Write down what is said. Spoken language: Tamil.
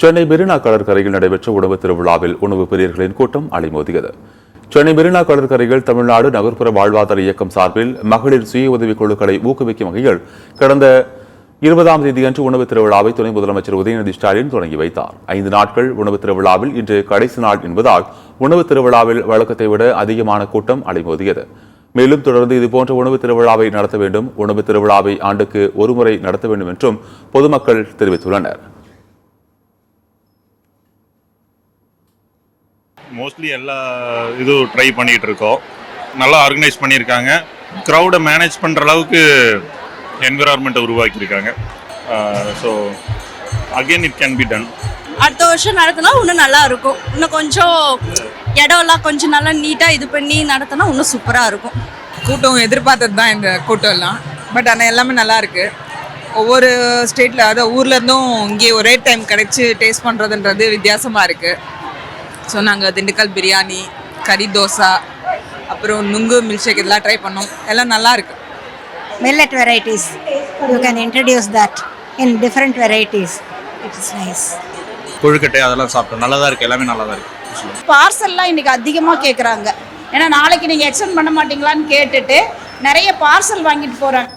சென்னை மெரினா கடற்கரையில் நடைபெற்ற உணவு திருவிழாவில் உணவு பிரியர்களின் கூட்டம் அலைமோதியது. சென்னை மெரினா கடற்கரையில் தமிழ்நாடு நகர்ப்புற வாழ்வாதார இயக்கம் சார்பில் மகளிர் சுய உதவிக் குழுக்களை ஊக்குவிக்கும் வகையில் கடந்த 20ஆம் தேதியன்று உணவு திருவிழாவை துணை முதலமைச்சர் உதயநிதி ஸ்டாலின் தொடங்கி வைத்தார். 5 நாட்கள் உணவு திருவிழாவில் இன்று கடைசி நாள் என்பதால் உணவு திருவிழாவில் வழக்கத்தை விட அதிகமான கூட்டம் அலைமோதியது. மேலும் தொடர்ந்து இதுபோன்ற உணவு திருவிழாவை நடத்த வேண்டும், உணவு திருவிழாவை ஆண்டுக்கு ஒருமுறை நடத்த வேண்டும் என்றும் பொதுமக்கள் தெரிவித்துள்ளனர். மோஸ்ட்லி எல்லா இதுவும் ட்ரை பண்ணிகிட்டு இருக்கோம். நல்லா ஆர்கனைஸ் பண்ணியிருக்காங்க. க்ரௌடை மேனேஜ் பண்ணுற அளவுக்கு என்விரான்மெண்ட்டை உருவாக்கியிருக்காங்க. So again it can be done. அடுத்த வருஷம் நடத்தினா இன்னும் நல்லா இருக்கும். இன்னும் கொஞ்சம் இடம்லாம் கொஞ்சம் நல்லா நீட்டாக இது பண்ணி நடத்தினா இன்னும் சூப்பராக இருக்கும். கூட்டம் எதிர்பார்த்தது தான் இந்த கூட்டம் எல்லாம். பட் ஆனால் எல்லாமே நல்லா இருக்குது. ஒவ்வொரு ஸ்டேட்டில் அதாவது ஊர்லேருந்தும் இங்கே ஒரே டைம் கிடச்சி டேஸ்ட் பண்ணுறதுன்றது வித்தியாசமாக இருக்குது. ஸோ நாங்கள் திண்டுக்கல் பிரியாணி, கறி தோசை, அப்புறம் நுங்கு மில்க் ஷேக் இதெல்லாம் ட்ரை பண்ணோம். எல்லாம் நல்லா இருக்குது. Millet varieties, you can introduce that in different varieties. It is nice. கொழுக்கட்டை அதெல்லாம் சாப்பிட்டோம். நல்லா தான் இருக்குது. எல்லாமே நல்லா தான் இருக்குது. பார்சல்லாம் இன்றைக்கி அதிகமாக கேட்குறாங்க. ஏன்னா நாளைக்கு நீங்கள் எக்ஸ்டெண்ட் பண்ண மாட்டீங்களான்னு கேட்டுட்டு நிறைய பார்சல் வாங்கிட்டு போகிறாங்க.